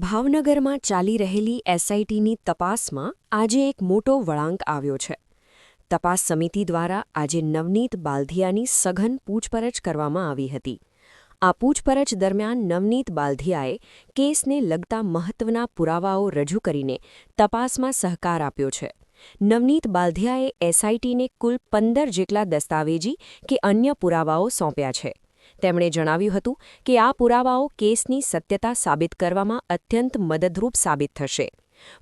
ભાવનગરમાં ચાલી રહેલી એસઆઈટીની તપાસમાં આજે એક મોટો વળાંક આવ્યો છે. તપાસ સમિતિ દ્વારા આજે નવનીત બાલધિયાની સઘન પૂછપરછ કરવામાં આવી હતી. આ પૂછપરછ દરમિયાન નવનીત બાલધિયાએ કેસને લગતા મહત્વના પુરાવાઓ રજૂ કરીને તપાસમાં સહકાર આપ્યો છે. નવનીત બાલધિયાએ એસઆઈટીને કુલ 15 જેટલા દસ્તાવેજી કે અન્ય પુરાવાઓ સોંપ્યા છે. તેમણે જણાવ્યું હતું કે આ પુરાવાઓ કેસની સત્યતા સાબિત કરવામાં અત્યંત મદદરૂપ સાબિત થશે.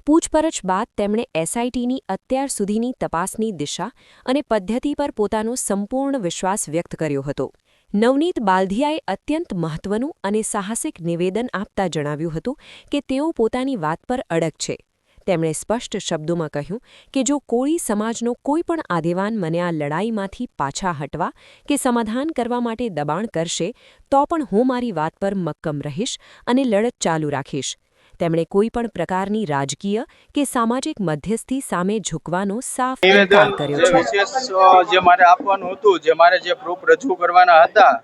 પૂછપરછ બાદ તેમણે એસઆઈટીની અત્યાર સુધીની તપાસની દિશા અને પદ્ધતિ પર પોતાનો સંપૂર્ણ વિશ્વાસ વ્યક્ત કર્યો હતો. નવનીત બાલધિયાએ અત્યંત મહત્વનું અને સાહસિક નિવેદન આપતા જણાવ્યું હતું કે તેઓ પોતાની વાત પર અડગ છે. તેમણે સ્પષ્ટ શબ્દોમાં કહ્યું કે જો કોળી સમાજનો કોઈ પણ આગેવાન મને આ લડાઈમાંથી પાછા હટવા કે સમાધાન કરવા માટે દબાણ કરશે તો પણ હું મારી વાત પર મક્કમ રહીશ અને લડત ચાલુ રાખીશ. તેમણે કોઈ પણ પ્રકારની રાજકીય કે સામાજિક મધ્યસ્થી સામે ઝૂકવાનો સાફ ઇનકાર કર્યો છે. જે મારે આપવાનું હતું, જે પ્રૂફ રજૂ કરવાના હતા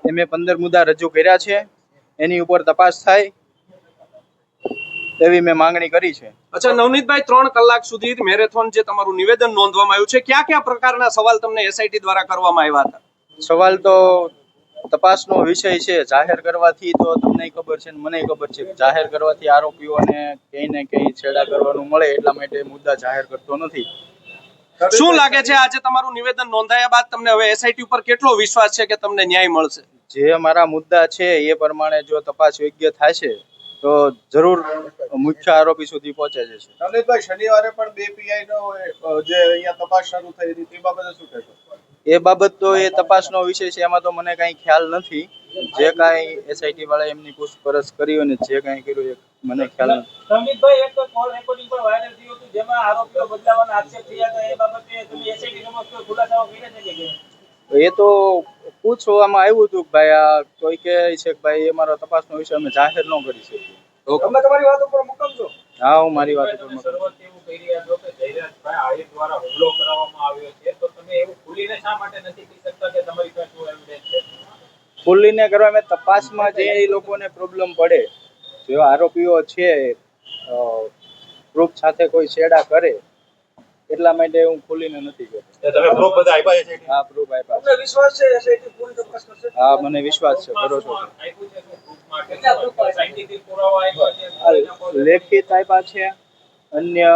એ મેં 15 મુદ્દા રજૂ કર્યા છે. એની ઉપર તપાસ થાય તેવી મેં માંગણી કરી છે. અચ્છા નવનીતભાઈ, 3 કલાક સુધી મેરેથોન જે તમારું નિવેદન નોંધવામાં આવ્યું છે, કયા પ્રકારના સવાલ તમને એસઆઈટી દ્વારા કરવામાં આવ્યા હતા? સવાલ તો તપાસનો વિષય છે. જાહેર કરવાથી તો તમને ખબર છે ને મને ખબર છે, જાહેર કરવાથી આરોપીઓને કંઈ ને કંઈ છેડા કરવાનું મળે, એટલા માટે મુદ્દા જાહેર કરતો નથી. શું લાગે છે આજે તમારું નિવેદન નોંધાયા બાદ તમને હવે એસઆઈટી ઉપર કેટલો વિશ્વાસ છે કે તમને ન્યાય મળશે? જે મારા મુદ્દા છે એ પ્રમાણે જો તપાસ યોગ્ય થશે તો જરૂર મુખ્ય આરોપી સુધી પહોંચે જશે. નવનીતભાઈ, શનિવારે પણ 2 પીઆઈ નો જે અહીંયા તપાસ શરૂ થઈ હતી તે બાબતે શું કહેશો? એ બાબત તો એ તપાસનો વિષય છે, એમાં તો મને કાંઈ ખ્યાલ નથી. જે કાંઈ એસઆઈટી વાળા એમની પૂછપરછ કરી અને જે કાંઈ કર્યું એ મને ખ્યાલ નથી. નવનીતભાઈ, એક કોલ રેકોર્ડિંગ પણ વાયરલ થયું હતું જેમાં આરોપીઓ બદલાવાના આક્ષેપ થયા હતા. એ બાબતે તમે એસઆઈટી સમક્ષ ખુલાસાઓ કર્યા છે કે એ તો પૂછવામાં આવ્યું હતું કે ભાઈ આ કોઈ કહે છે કે ભાઈ એ મારો તપાસનો વિષય અમે જાહેર ન કરી શકીએ. તમે તમારી વાત ઉપર મુકમ છો? હા, હું મારી વાત ઉપર શરૂઆત એવું કહી રહ્યા છો કે જયરાજભાઈ આહિર દ્વારા હુમલો કરવામાં આવ્યો છે, તો તમે એવું ખુલીને શા માટે નથી કહી શકતા કે તમારી પાસે શું એવિડન્સ છે? ખુલીને કરવા મેં તપાસમાં જે એ લોકોને પ્રોબ્લેમ પડે, જે આરોપીઓ છે પ્રૂફ સાથે કોઈ છેડા કરે, એટલા માટે હું ખુલીને નથી કહેતો. તમે પ્રૂફ બધા આપ્યા છે? હા, પ્રૂફ આપ્યા છે. તમને વિશ્વાસ છે એસઆઈટી પૂરી તપાસ કરશે? હા, મને વિશ્વાસ છે, ભરોસો છે. લેખિત આપ્યા છે. અન્ય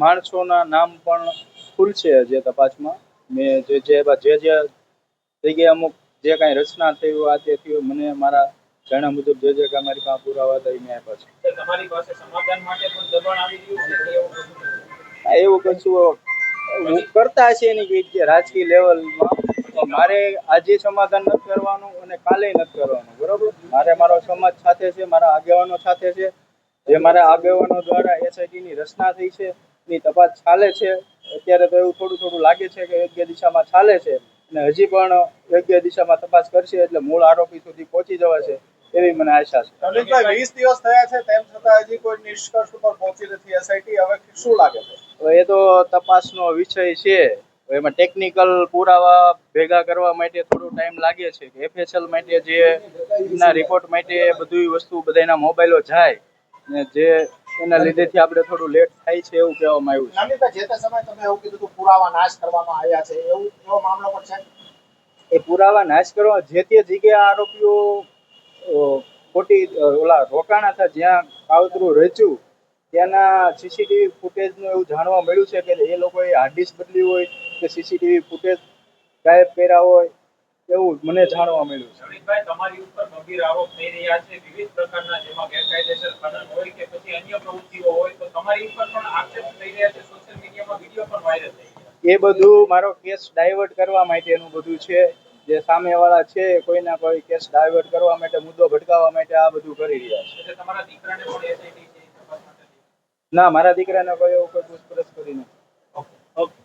માણસોના નામ પણ ખુલશે જે તપાસમાં. મેં જે જગ્યાએ અમુક જે કાંઈ રચના થયું આ તે થયું, મને મારા જાણ્યા મુજબ જે કાંઈ મારી પાસે પુરાવા હતા એ મેં આપ્યા છે. તમારી પાસે સમાધાન માટે પણ દબાણ આવી રહ્યું છે કે એવું કશું? એવું કશું કરતા છે એની જે રાજકીય લેવલમાં મારે આજે સમાધાન નથી કરવાનું અને કાલે નથી કરવાનું, બરોબર? મારે મારો સમાજ સાથે છે, મારા આગેવાનો સાથે છે. જે મારા આગેવાનો દ્વારા એસઆઈટીની રચના થઈ છે એની તપાસ ચાલે છે. અત્યારે તો એવું થોડું લાગે છે કે યોગ્ય દિશામાં ચાલે છે અને હજી પણ યોગ્ય દિશામાં તપાસ કરશે એટલે મૂળ આરોપી સુધી પહોંચી જવાશે એવી મને આશા છે. નવનીતભાઈ, 20 દિવસ થયા છે તેમ છતાં હજી કોઈ નિષ્કર્ષ ઉપર પહોંચી નથી એસઆઈટી. હવે શું લાગે છે? એ તો તપાસનો વિષય છે. એમાં ટેકનિકલ પુરાવા ભેગા કરવા માટે થોડો ટાઈમ લાગે છે. એફએસએલ માટે જે એના રિપોર્ટ માટે બધી વસ્તુ બધાના મોબાઈલો જાય ને જે એના લીધેથી આપણે થોડું લેટ થાય છે એવું કહેવામાં આવ્યું છે. નવનીતભાઈ, જે તે સમયે તમે એવું કીધું કે પુરાવા નાશ કરવામાં આવ્યા છે, એવો મામલો પણ છે? એ પુરાવા નાશ કરવા જે તે જગ્યાએ આરોપીઓ ખોટી રોકાણા હતા, જ્યાં કાવતરું રચ્યું ત્યાંના સીસીટીવી ફૂટેજનું એવું જાણવા મળ્યું છે કે એ લોકોએ હાર્ડ ડિસ્ક બદલી હોય કે સીસીટીવી ફૂટેજ ગાયબ કર્યા હોય એવું મને જાણવા મળ્યું છે. નવનીતભાઈ, તમારી ઉપર ગંભીર આરોપ થઈ રહ્યા છે વિવિધ પ્રકારના, જેમાં ગેરકાયદેસર ખનન હોય કે પછી અન્ય પ્રવૃત્તિઓ હોય, તો તમારી ઉપર પણ આક્ષેપ થઈ રહ્યા છે. સોશિયલ મીડિયામાં વિડીયો પણ વાયરલ થઈ રહ્યા છે. એ બધું મારો કેસ ડાયવર્ટ કરવા માટેનું બધું છે. જે સામેવાળા છે કોઈના કોઈ કેસ ડાયવર્ટ કરવા માટે, મુદ્દો ભટકાવવા માટે આ બધું કરી રહ્યા છે. એટલે તમારા દીકરાને પણ એસઆઈટી છે તપાસ માટે? ના, મારા દીકરાને કોઈ એવું કોઈ પૂછપરછ કરી નથી. ઓકે.